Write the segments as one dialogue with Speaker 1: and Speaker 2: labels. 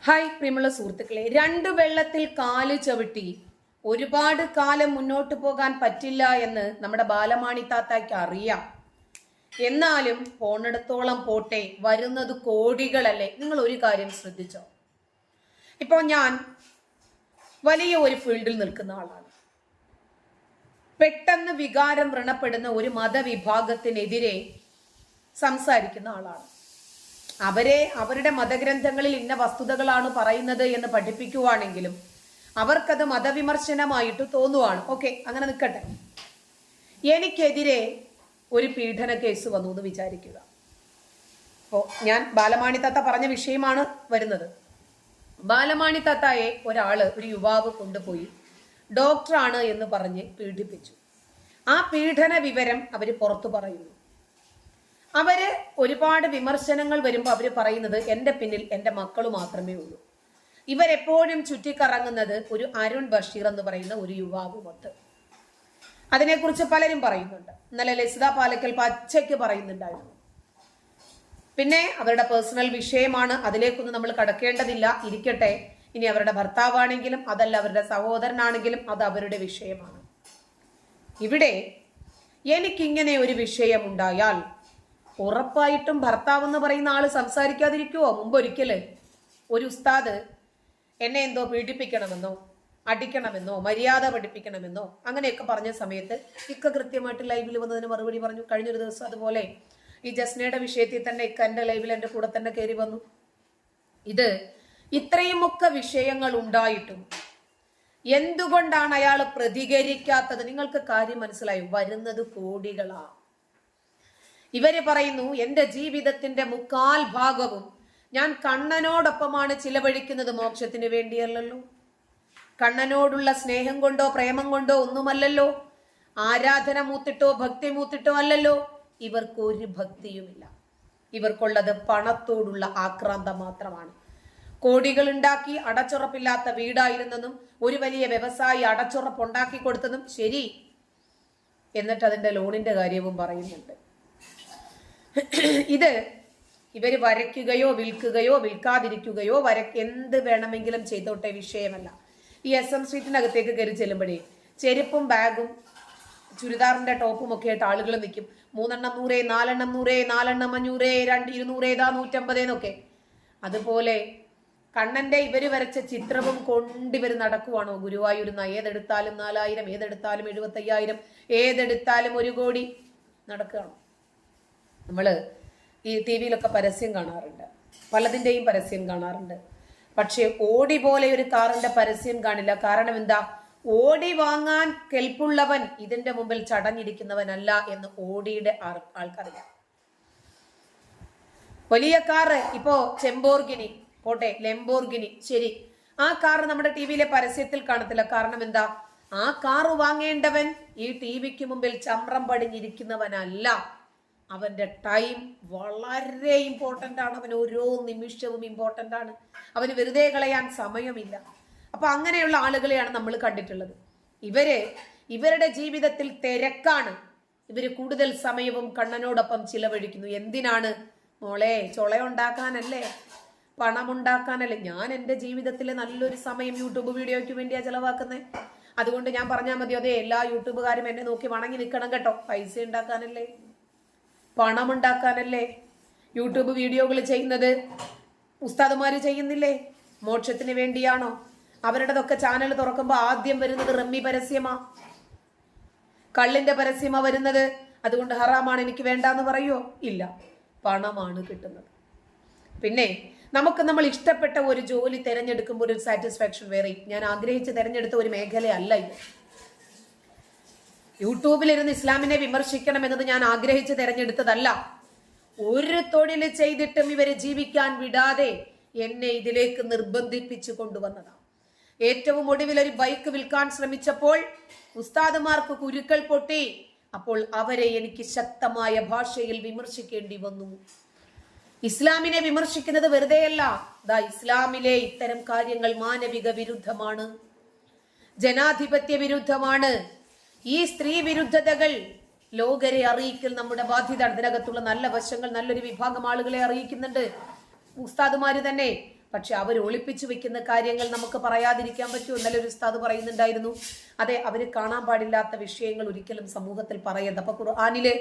Speaker 1: Hi പ്രിയമുള്ള സുഹൃത്തുക്കളെ, രണ്ട് വെള്ളത്തിൽ കാല് ചവിട്ടി ഒരുപാട് കാലം മുന്നോട്ട് പോകാൻ പറ്റില്ല എന്ന് നമ്മുടെ ബാലമാണി താത്തായ്ക്ക് അറിയാം. എന്നാലും പോണിടത്തോളം പോട്ടെ, വരുന്നത് കോടികളല്ലേ. നിങ്ങൾ ഒരു കാര്യം ശ്രദ്ധിച്ചോ? ഇപ്പോ ഞാൻ വലിയ ഒരു ഫീൽഡിൽ നിൽക്കുന്ന ആളാണ്. പെട്ടെന്ന് വികാരം വ്രണപ്പെടുന്ന ഒരു മതവിഭാഗത്തിനെതിരെ സംസാരിക്കുന്ന ആളാണ്. അവരുടെ മതഗ്രന്ഥങ്ങളിൽ ഇന്ന വസ്തുതകളാണ് പറയുന്നത് എന്ന് പഠിപ്പിക്കുവാണെങ്കിലും അവർക്കത് മതവിമർശനമായിട്ട് തോന്നുവാണ്. ഓക്കെ, അങ്ങനെ നിൽക്കട്ടെ. എനിക്കെതിരെ ഒരു പീഡന കേസ് വന്നു എന്ന് വിചാരിക്കുക. അപ്പോൾ ഞാൻ ബാലമാണി താത്ത പറഞ്ഞ വിഷയമാണ് വരുന്നത്. ബാലമാണി താത്തായെ ഒരു യുവാവ് കൊണ്ടുപോയി ഡോക്ടറാണ് എന്ന് പറഞ്ഞ് പീഡിപ്പിച്ചു. ആ പീഡന വിവരം അവര് പുറത്തു പറയുന്നു. അവര് ഒരുപാട് വിമർശനങ്ങൾ വരുമ്പോൾ അവര് പറയുന്നത് എന്റെ പിന്നിൽ എന്റെ മക്കൾ മാത്രമേ ഉള്ളൂ. ഇവരെപ്പോഴും ചുറ്റിക്കറങ്ങുന്നത് ഒരു അരുൺ ബഷീർ എന്ന് പറയുന്ന ഒരു യുവാവുമൊത്ത്. അതിനെക്കുറിച്ച് പലരും പറയുന്നുണ്ട്. ഇന്നലെ ലസിത പാലക്കൽ പച്ചയ്ക്ക് പറയുന്നുണ്ടായിരുന്നു. പിന്നെ അവരുടെ പേഴ്സണൽ വിഷയമാണ്, അതിലേക്കൊന്നും നമ്മൾ കടക്കേണ്ടതില്ല, ഇരിക്കട്ടെ. ഇനി അവരുടെ ഭർത്താവാണെങ്കിലും അതല്ല അവരുടെ സഹോദരനാണെങ്കിലും അത് അവരുടെ വിഷയമാണ്. ഇവിടെ എനിക്കിങ്ങനെ ഒരു വിഷയം ഉണ്ടായാൽ ഉറപ്പായിട്ടും ഭർത്താവ് എന്ന് പറയുന്ന ആള് സംസാരിക്കാതിരിക്കുവോ? മുമ്പൊരിക്കല് ഒരു ഉസ്താദ് എന്നെ എന്തോ പീഡിപ്പിക്കണമെന്നോ അടിക്കണമെന്നോ മര്യാദ പഠിപ്പിക്കണമെന്നോ അങ്ങനെയൊക്കെ പറഞ്ഞ സമയത്ത് കൃത്യമായിട്ട് ലൈവിൽ വന്നതിന് മറുപടി പറഞ്ഞു. കഴിഞ്ഞൊരു ദിവസം അതുപോലെ ഈ ജസ്നയുടെ വിഷയത്തിൽ തന്നെ എന്റെ ലൈവിൽ എന്റെ കൂടെ തന്നെ കയറി വന്നു. ഇത് ഇത്രയുമൊക്കെ വിഷയങ്ങൾ ഉണ്ടായിട്ടും എന്തുകൊണ്ടാണ് അയാൾ പ്രതികരിക്കാത്തത്? നിങ്ങൾക്ക് കാര്യം മനസ്സിലായി. വരുന്നത് കോടികളാ. ഇവര് പറയുന്നു എന്റെ ജീവിതത്തിന്റെ 3/4 ഭാഗവും ഞാൻ കണ്ണനോടൊപ്പമാണ് ചിലവഴിക്കുന്നത്. മോക്ഷത്തിന് വേണ്ടിയല്ലല്ലോ, കണ്ണനോടുള്ള സ്നേഹം കൊണ്ടോ പ്രേമം കൊണ്ടോ ഒന്നുമല്ലല്ലോ, ആരാധന മൂത്തിട്ടോ ഭക്തി മൂത്തിട്ടോ അല്ലല്ലോ. ഇവർക്ക് ഒരു ഭക്തിയുമില്ല. ഇവർക്കുള്ളത് പണത്തോടുള്ള ആക്രാന്തം മാത്രമാണ്. കോടികൾ ഉണ്ടാക്കി അടച്ചുറപ്പില്ലാത്ത വീടായിരുന്നെന്നും ഒരു വലിയ വ്യവസായി അടച്ചുറപ്പുണ്ടാക്കി കൊടുത്തതും ശരി. എന്നിട്ട് അതിന്റെ ലോണിന്റെ കാര്യവും പറയുന്നുണ്ട്. ഇത് ഇവര് വരയ്ക്കുകയോ വിൽക്കുകയോ വിൽക്കാതിരിക്കുകയോ എന്ത് വേണമെങ്കിലും ചെയ്തോട്ടെ, വിഷയമല്ല. ഈ SM സ്ട്രീറ്റിനകത്തേക്ക് കയറി ചെല്ലുമ്പോഴേ ചെരുപ്പും ബാഗും ചുരിദാറിന്റെ ടോപ്പും ഒക്കെ ആയിട്ട് ആളുകൾ നിൽക്കും. 3 എണ്ണം 100, 4 എണ്ണം 100, 4 എണ്ണം 500, 200, 150 എന്നൊക്കെ. അതുപോലെ കണ്ണന്റെ ഇവര് വരച്ച ചിത്രവും കൊണ്ടിവർ നടക്കുവാണോ ഗുരുവായൂരുന്ന? ഏതെടുത്താലും 4000, ഏതെടുത്താലും 75,000, ഏതെടുത്താലും 1 കോടി നടക്കുകയാണ്. നമ്മള് ഈ TV-യിലൊക്കെ പരസ്യം കാണാറുണ്ട്, പലതിൻ്റെയും പരസ്യം കാണാറുണ്ട്. പക്ഷെ ഓടി പോലെ ഒരു കാറിന്റെ പരസ്യം കാണില്ല. കാരണം എന്താ? ഓടി വാങ്ങാൻ കെൽപ്പുള്ളവൻ ഇതിന്റെ മുമ്പിൽ ചടഞ്ഞിരിക്കുന്നവനല്ല എന്ന് ഓടിയുടെ ആൾക്കറിയാം. വലിയ കാറ്, ഇപ്പോ ചെമ്പോർഗിനി പോട്ടെ, ലെംബോർഗിനി ശരി, ആ കാർ നമ്മുടെ TV-യിലെ പരസ്യത്തിൽ കാണത്തില്ല. കാരണം എന്താ? ആ കാറ് വാങ്ങേണ്ടവൻ ഈ TV-ക്ക് മുമ്പിൽ ചമ്രം പടിഞ്ഞിരിക്കുന്നവനല്ല. അവന്റെ ടൈം വളരെ ഇമ്പോർട്ടൻ്റ് ആണ്. അവൻ ഓരോ നിമിഷവും ഇമ്പോർട്ടൻ്റ് ആണ്. അവന് വെറുതെ കളയാൻ സമയമില്ല. അപ്പൊ അങ്ങനെയുള്ള ആളുകളെയാണ് നമ്മൾ കണ്ടിട്ടുള്ളത്. ഇവരുടെ ജീവിതത്തിൽ തിരക്കാണ്. ഇവര് കൂടുതൽ സമയവും കണ്ണനോടൊപ്പം ചിലവഴിക്കുന്നു. എന്തിനാണ് മോളെ? ചൊളയുണ്ടാക്കാനല്ലേ, പണമുണ്ടാക്കാനല്ലേ. ഞാൻ എൻ്റെ ജീവിതത്തിൽ നല്ലൊരു സമയം യൂട്യൂബ് വീഡിയോയ്ക്ക് വേണ്ടിയാ ചെലവാക്കുന്നത്. അതുകൊണ്ട് ഞാൻ പറഞ്ഞാൽ മതി, അതെ എല്ലാ യൂട്യൂബുകാരും എന്നെ നോക്കി വണങ്ങി നിൽക്കണം കേട്ടോ. പൈസ ഉണ്ടാക്കാനല്ലേ, പണമുണ്ടാക്കാനല്ലേ യൂട്യൂബ് വീഡിയോകൾ ചെയ്യുന്നത്. ഉസ്താദുമാര് ചെയ്യുന്നില്ലേ? മോക്ഷത്തിന് വേണ്ടിയാണോ? അവരുടെതൊക്കെ ചാനൽ തുറക്കുമ്പോൾ ആദ്യം വരുന്നത് റമ്മി പരസ്യമാ, കള്ളിന്റെ പരസ്യമാ വരുന്നത്. അതുകൊണ്ട് ഹറാമാണ് എനിക്ക് വേണ്ടാന്ന് പറയുമോ? ഇല്ല, പണമാണ് കിട്ടുന്നത്. പിന്നെ നമ്മൾ ഇഷ്ടപ്പെട്ട ഒരു ജോലി തിരഞ്ഞെടുക്കുമ്പോൾ ഒരു സാറ്റിസ്ഫാക്ഷൻ വേറെ. ഞാൻ ആഗ്രഹിച്ച് തിരഞ്ഞെടുത്ത ഒരു മേഖലയല്ല ഇത്. യൂട്യൂബിലിരുന്ന് ഇസ്ലാമിനെ വിമർശിക്കണം എന്നത് ഞാൻ ആഗ്രഹിച്ച് തിരഞ്ഞെടുത്തതല്ല. ഒരു തൊഴിൽ ചെയ്തിട്ടും ഇവരെ ജീവിക്കാൻ വിടാതെ എന്നെ ഇതിലേക്ക് നിർബന്ധിപ്പിച്ചു കൊണ്ടുവന്നതാണ്. ഏറ്റവും ഒടുവിൽ ഒരു ബൈക്ക് വിൽക്കാൻ ശ്രമിച്ചപ്പോൾ ഉസ്താദുമാർക്ക് കുരുക്കൾ പൊട്ടി. അപ്പോൾ അവരെ എനിക്ക് ശക്തമായ ഭാഷയിൽ വിമർശിക്കേണ്ടി വന്നു. ഇസ്ലാമിനെ വിമർശിക്കുന്നത് വെറുതെയല്ല. ഇസ്ലാമിലെ ഇത്തരം കാര്യങ്ങൾ മാനവിക വിരുദ്ധമാണ്, ജനാധിപത്യ വിരുദ്ധമാണ്. ഈ സ്ത്രീ വിരുദ്ധതകൾ ലോകരെ അറിയിക്കൽ നമ്മുടെ ബാധ്യത. അതിനകത്തുള്ള നല്ല വശങ്ങൾ നല്ലൊരു വിഭാഗം ആളുകളെ അറിയിക്കുന്നുണ്ട്. ഉസ്താദുമാര് തന്നെ പക്ഷെ അവർ ഒളിപ്പിച്ചു വെക്കുന്ന കാര്യങ്ങൾ നമുക്ക് പറയാതിരിക്കാൻ പറ്റുമോ? ഇന്നലെ ഒരു ഉസ്താദ് പറയുന്നുണ്ടായിരുന്നു, അതെ, അവർ കാണാൻ പാടില്ലാത്ത വിഷയങ്ങൾ ഒരിക്കലും സമൂഹത്തിൽ പറയരുത്. അപ്പൊ ഖുർആനില്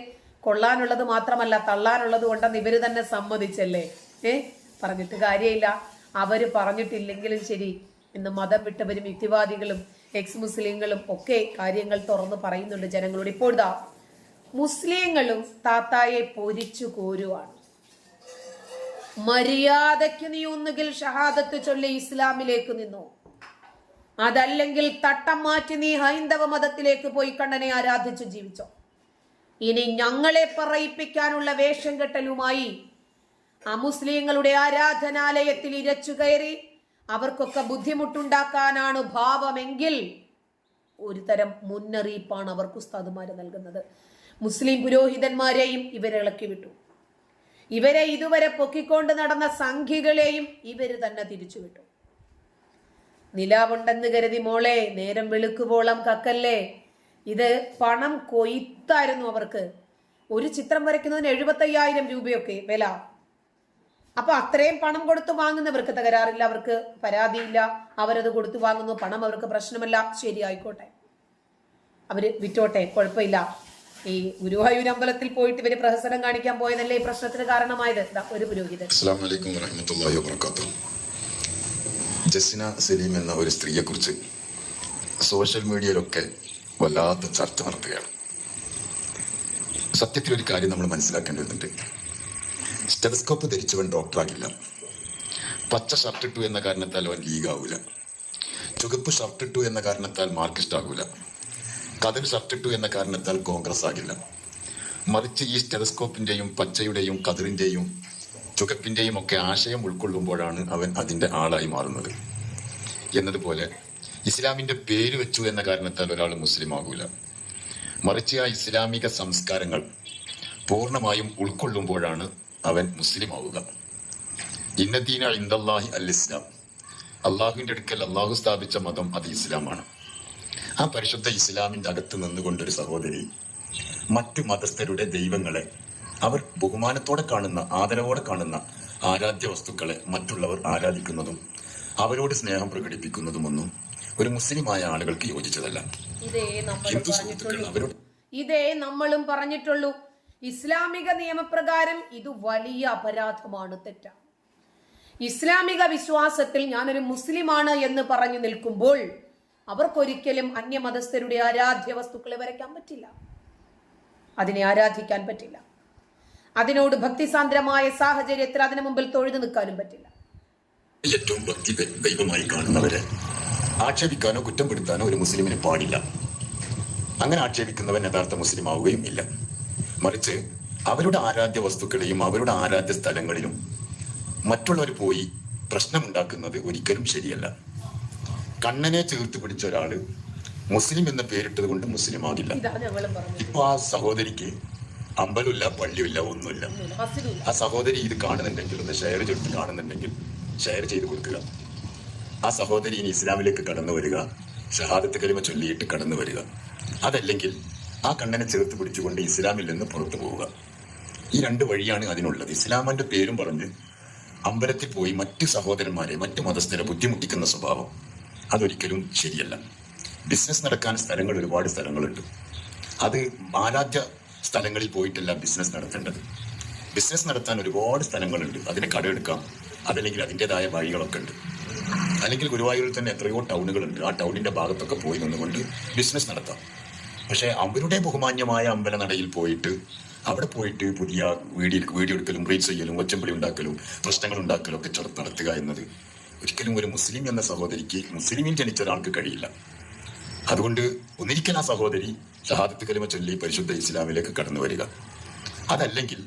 Speaker 1: കൊള്ളാനുള്ളത് മാത്രമല്ല തള്ളാനുള്ളത് ഉണ്ടെന്ന് ഇവര് തന്നെ സമ്മതിച്ചല്ലേ. പറഞ്ഞിട്ട് കാര്യമില്ല. അവര് പറഞ്ഞിട്ടില്ലെങ്കിലും ശരി, ഇന്ന് മതം വിട്ടവരും യുക്തിവാദികളും എക്സ് മുസ്ലിങ്ങളും ഒക്കെ കാര്യങ്ങൾ തുറന്നു പറയുന്നുണ്ട് ജനങ്ങളോട്. ഇപ്പോഴാ മുസ്ലിങ്ങളും താത്തായെ പൊരിച്ചു കോരുവാണ്. മര്യാദയ്ക്ക് നീ ഒന്നുകിൽ ഷഹാദത്ത് ചൊല്ലി ഇസ്ലാമിലേക്ക് നിന്നോ, അതല്ലെങ്കിൽ തട്ടം മാറ്റി നീ ഹൈന്ദവ മതത്തിലേക്ക് പോയി കണ്ണനെ ആരാധിച്ചു ജീവിച്ചോ. ഇനി ഞങ്ങളെ പറയിപ്പിക്കാനുള്ള വേഷം കെട്ടലുമായി അമുസ്ലിങ്ങളുടെ ആരാധനാലയത്തിൽ ഇരച്ചു കയറി അവർക്കൊക്കെ ബുദ്ധിമുട്ടുണ്ടാക്കാനാണ് ഭാവമെങ്കിൽ ഒരു തരം മുന്നറിയിപ്പാണ് അവർക്ക് ഉസ്താദുമാര് നൽകുന്നത്. മുസ്ലിം പുരോഹിതന്മാരെയും ഇവരെ ഇളക്കി വിട്ടു. ഇവരെ ഇതുവരെ പൊക്കിക്കൊണ്ട് നടന്ന സംഘികളെയും ഇവര് തന്നെ തിരിച്ചുവിട്ടു. നിലാവുണ്ടെന്ന് കരുതി മോളെ നേരം വെളുക്കുവോളം കക്കല്ലേ. ഇത് പണം കൊയ്ത്തായിരുന്നു അവർക്ക്. ഒരു ചിത്രം വരയ്ക്കുന്നതിന് 75,000 രൂപയൊക്കെ വില. അപ്പൊ അത്രയും പണം കൊടുത്തു വാങ്ങുന്നവർക്ക് തകരാറില്ല, അവർക്ക് പരാതിയില്ല, അവരത് കൊടുത്തു വാങ്ങുന്നു, പണം അവർക്ക് പ്രശ്നമല്ല. ശരി, ആയിക്കോട്ടെ, അവര് വിറ്റോട്ടെ, കുഴപ്പമില്ല. ഈ ഗുരുവായൂർ അമ്പലത്തിൽ പോയിട്ട് ഇവര് പ്രഹസനം കാണിക്കാൻ പോയതല്ലേ ഈ പ്രശ്നത്തിന് കാരണമായത്. ഒരു പുരോഹിതൻ.
Speaker 2: അസ്സലാമു അലൈക്കും വറഹ്മത്തുള്ളാഹി വബറകാതുഹു. ജസ്ന സലീം എന്ന ഒരു സ്ത്രീയെ കുറിച്ച് സോഷ്യൽ മീഡിയയിലൊക്കെ വല്ലാത്ത ചർച്ച നടത്തുകയാണ്. സത്യത്തിൽ ഒരു കാര്യം നമ്മൾ മനസ്സിലാക്കേണ്ടതുണ്ട്. സ്റ്റെതസ്കോപ്പ് ധരിച്ചവൻ ഡോക്ടറാകില്ല. പച്ച ഷർട്ടിട്ടു എന്ന കാരണത്താൽ അവൻ ലീഗാവൂല. ചുവപ്പ് ഷർട്ടിട്ടു എന്ന കാരണത്താൽ മാർക്സിസ്റ്റ് ആകൂല. കതിർ ഷർട്ടിട്ടു എന്ന കാരണത്താൽ കോൺഗ്രസ് ആകില്ല. മറിച്ച് ഈ സ്റ്റെതസ്കോപ്പിന്റെയും പച്ചയുടെയും കതിറിന്റെയും ചുവപ്പിന്റെയും ഒക്കെ ആശയം ഉൾക്കൊള്ളുമ്പോഴാണ് അവൻ അതിന്റെ ആളായി മാറുന്നത്. എന്നതുപോലെ ഇസ്ലാമിന്റെ പേര് വെച്ചു എന്ന കാരണത്താൽ ഒരാൾ മുസ്ലിം ആകൂല. മറിച്ച് ആ ഇസ്ലാമിക സംസ്കാരങ്ങൾ പൂർണ്ണമായും ഉൾക്കൊള്ളുമ്പോഴാണ് അവൻ മുസ്ലിം ആവുക. ഇന്നദീന ഇൻദല്ലാഹി അൽ ഇസ്ലാം. അള്ളാഹുവിന്റെ അടുക്കൽ അള്ളാഹു സ്ഥാപിച്ച മതം അത് ഇസ്ലാമാണ്. ആ പരിശുദ്ധ ഇസ്ലാമിന്റെ അകത്ത് നിന്നുകൊണ്ടൊരു സഹോദരി മറ്റു മതസ്ഥരുടെ ദൈവങ്ങളെ, അവർ ബഹുമാനത്തോടെ കാണുന്ന, ആദരവോടെ കാണുന്ന ആരാധ്യ വസ്തുക്കളെ മറ്റുള്ളവർ ആരാധിക്കുന്നതും അവരോട് സ്നേഹം പ്രകടിപ്പിക്കുന്നതുമൊന്നും ഒരു മുസ്ലിമായ ആളുകൾക്ക് യോജിച്ചതല്ല. ഹിന്ദു സുഹൃത്തുക്കൾ അവരോട്
Speaker 1: ഇതേ നമ്മളും പറഞ്ഞിട്ടുള്ളൂ. ഇസ്ലാമിക നിയമപ്രകാരം ഇത് വലിയ അപരാധമാണ്, തെറ്റാണ്. ഇസ്ലാമിക വിശ്വാസത്തിൽ ഞാനൊരു മുസ്ലിമാണ് എന്ന് പറഞ്ഞു നിൽക്കുമ്പോൾ അവർക്കൊരിക്കലും അന്യമതസ്ഥരുടെ ആരാധ്യ വസ്തുക്കളെ വരയ്ക്കാൻ പറ്റില്ല, അതിനെ ആരാധിക്കാൻ പറ്റില്ല, അതിനോട് ഭക്തിസാന്ദ്രമായ സാഹചര്യത്തിൽ അതിനു മുമ്പിൽ തൊഴുതു നിൽക്കാനും പറ്റില്ല.
Speaker 2: ഏറ്റവും ഭക്തി ദൈവമായി കാണുന്നവരെ ആക്ഷേപിക്കാനോ കുറ്റപ്പെടുത്താനോ ഒരു മുസ്ലിമിന് പാടില്ല. അങ്ങനെ ആക്ഷേപിക്കുന്നവൻ യഥാർത്ഥ മുസ്ലിം ആവുകയും ഇല്ല. മറിച്ച് അവരുടെ ആരാധ്യ വസ്തുക്കളെയും അവരുടെ ആരാധ്യ സ്ഥലങ്ങളിലും മറ്റുള്ളവർ പോയി പ്രശ്നമുണ്ടാക്കുന്നത് ഒരിക്കലും ശരിയല്ല. കണ്ണനെ ചേർത്ത് പിടിച്ച ഒരാള് മുസ്ലിം എന്ന പേരിട്ടത് കൊണ്ട് മുസ്ലിം ആകില്ല. ഇപ്പൊ ആ സഹോദരിക്ക് അമ്പലമില്ല, പള്ളിയില്ല, ഒന്നുമില്ല. ആ സഹോദരി ഇത് കാണുന്നുണ്ടെങ്കിൽ, ഒന്ന് ഷെയർ ചെയ്ത് കാണുന്നുണ്ടെങ്കിൽ ഷെയർ ചെയ്ത് കൊടുക്കുക. ആ സഹോദരി ഇനി ഇസ്ലാമിലേക്ക് കടന്നു വരിക, ഷഹാദത്ത് കലിമ ചൊല്ലിയിട്ട് കടന്നു വരിക. അതല്ലെങ്കിൽ ആ കണ്ണനെ ചേർത്ത് പിടിച്ചുകൊണ്ട് ഇസ്ലാമിൽ നിന്ന് പുറത്തു പോവുക. ഈ രണ്ട് വഴിയാണ് അതിനുള്ളത്. ഇസ്ലാമിന്റെ പേരും പറഞ്ഞ് അമ്പലത്തിൽ പോയി മറ്റു സഹോദരന്മാരെ, മറ്റു മതസ്ഥരെ ബുദ്ധിമുട്ടിക്കുന്ന സ്വഭാവം അതൊരിക്കലും ശരിയല്ല. ബിസിനസ് നടക്കാൻ സ്ഥലങ്ങൾ, ഒരുപാട് സ്ഥലങ്ങളുണ്ട്. അത് ആരാധ്യ സ്ഥലങ്ങളിൽ പോയിട്ടല്ല ബിസിനസ് നടത്തേണ്ടത്. ബിസിനസ് നടത്താൻ ഒരുപാട് സ്ഥലങ്ങളുണ്ട്. അതിന് കടമെടുക്കാം, അതല്ലെങ്കിൽ അതിൻ്റെതായ വഴികളൊക്കെ ഉണ്ട്. അല്ലെങ്കിൽ ഗുരുവായൂരിൽ തന്നെ എത്രയോ ടൗണുകളുണ്ട്. ആ ടൗണിന്റെ ഭാഗത്തൊക്കെ പോയി നിന്നുകൊണ്ട് ബിസിനസ് നടത്താം. പക്ഷെ അവരുടെ ബഹുമാന്യമായ അമ്പലനടയിൽ പോയിട്ട് അവിടെ പോയിട്ട് പുതിയ വീഡിയോ എടുക്കലും, റീച്ച് ചെയ്യലും, ഒച്ചമ്പളി ഉണ്ടാക്കലും, പ്രശ്നങ്ങൾ ഉണ്ടാക്കലും ഒക്കെ നടത്തുക എന്നത് ഒരിക്കലും ഒരു മുസ്ലിം എന്ന സഹോദരിക്ക്, മുസ്ലിമിൽ ജനിച്ച ഒരാൾക്ക് കഴിയില്ല. അതുകൊണ്ട് ഒന്നിരിക്കൽ ആ സഹോദരി ഷഹാദത്ത് കലിമ ചൊല്ലി പരിശുദ്ധ ഇസ്ലാമിലേക്ക് കടന്നു വരിക. അതല്ലെങ്കിൽ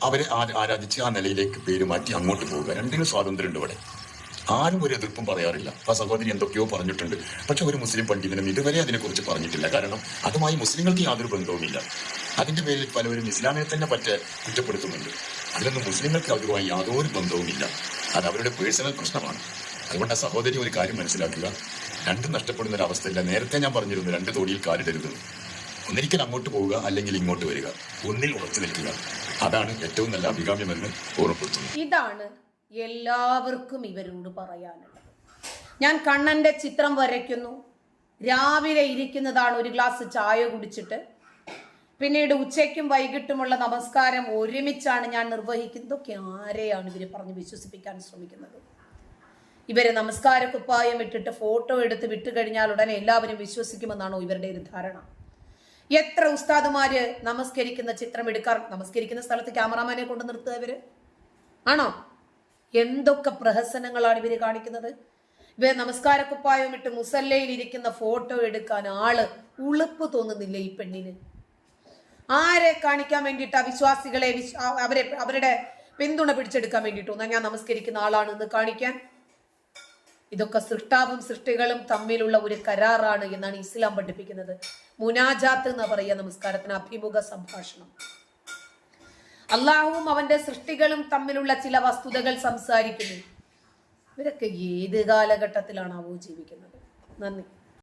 Speaker 2: അവരെ ആരാധിച്ച് ആ നിലയിലേക്ക് പേര് മാറ്റി അങ്ങോട്ട് പോവുക. രണ്ടിനും സ്വാതന്ത്ര്യമുണ്ട് ഇവിടെ. ആരും ഒരു എതിർപ്പും പറയാറില്ല. ആ സഹോദരി എന്തൊക്കെയോ പറഞ്ഞിട്ടുണ്ട്. പക്ഷെ ഒരു മുസ്ലിം പണ്ഡിതനും ഇതുവരെ അതിനെക്കുറിച്ച് പറഞ്ഞിട്ടില്ല. കാരണം അതുമായി മുസ്ലിങ്ങൾക്ക് യാതൊരു ബന്ധവുമില്ല. അതിന്റെ പേരിൽ പലവരും ഇസ്ലാമിനെ തന്നെ കുറ്റപ്പെടുത്തുന്നുണ്ട്. അതിലൊന്നും മുസ്ലിങ്ങൾക്ക് അതുമായി യാതൊരു ബന്ധവുമില്ല. അത് അവരുടെ പേഴ്സണൽ പ്രശ്നമാണ്. അതുകൊണ്ട് ആ സഹോദരി ഒരു കാര്യം മനസ്സിലാക്കുക, രണ്ടും നഷ്ടപ്പെടുന്ന ഒരു അവസ്ഥയില്ല. നേരത്തെ ഞാൻ പറഞ്ഞിരുന്നു, രണ്ട് തോടിയിൽ കാലിടരുത്. ഒന്നിരിക്കൽ അങ്ങോട്ട് പോവുക, അല്ലെങ്കിൽ ഇങ്ങോട്ട് വരിക. ഒന്നിൽ ഉറച്ചു നിൽക്കുക. അതാണ് ഏറ്റവും നല്ല അഭികാമ്യമെന്ന് ഓർമ്മപ്പെടുത്തുന്നു.
Speaker 1: ഇതാണ് എല്ലാവർക്കും ഇവരോട് പറയാനുള്ളത്. ഞാൻ കണ്ണന്റെ ചിത്രം വരയ്ക്കുന്നു, രാവിലെ ഇരിക്കുന്നതാണ് ഒരു ഗ്ലാസ് ചായ കുടിച്ചിട്ട്, പിന്നീട് ഉച്ചയ്ക്കും വൈകിട്ടുമുള്ള നമസ്കാരം ഒരുമിച്ചാണ് ഞാൻ നിർവഹിക്കുന്നതൊക്കെ. ആരെയാണ് ഇവര് പറഞ്ഞ് വിശ്വസിപ്പിക്കാൻ ശ്രമിക്കുന്നത്? ഇവര് നമസ്കാര കുപ്പായം ഇട്ടിട്ട് ഫോട്ടോ എടുത്ത് വിട്ടുകഴിഞ്ഞാൽ ഉടനെ എല്ലാവരും വിശ്വസിക്കുമെന്നാണോ ഇവരുടെ ഒരു ധാരണ? എത്ര ഉസ്താദുമാര് നമസ്കരിക്കുന്ന ചിത്രം എടുക്കാർ? നമസ്കരിക്കുന്ന സ്ഥലത്ത് ക്യാമറാമാനെ കൊണ്ട് നിർത്തുക ഇവര് ആണോ? എന്തൊക്കെ പ്രഹസനങ്ങളാണ് ഇവര് കാണിക്കുന്നത്? ഇവർ നമസ്കാര കുപ്പായം ഇട്ട് മുസല്ലയിൽ ഇരിക്കുന്ന ഫോട്ടോ എടുക്കാൻ ആള് ഉളുപ്പ് തോന്നുന്നില്ല ഈ പെണ്ണിന്? ആരെ കാണിക്കാൻ വേണ്ടിയിട്ടാ? വിശ്വാസികളെ അവരുടെ പിന്തുണ പിടിച്ചെടുക്കാൻ വേണ്ടിയിട്ടോ ഞാൻ നമസ്കരിക്കുന്ന ആളാണ് എന്ന് കാണിക്കാൻ? ഇതൊക്കെ സൃഷ്ടാവും സൃഷ്ടികളും തമ്മിലുള്ള ഒരു കരാറാണ് എന്നാണ് ഇസ്ലാം പഠിപ്പിക്കുന്നത്. മുനാജാത്ത് എന്ന് പറയുക നമസ്കാരത്തിന്, അഭിമുഖ സംഭാഷണം. അള്ളാഹുവും അവന്റെ സൃഷ്ടികളും തമ്മിലുള്ള ചില വസ്തുതകൾ സംസാരിക്കുന്നു. ഇവരൊക്കെ ഏത് കാലഘട്ടത്തിലാണാവോ ജീവിക്കുന്നത്? നന്ദി.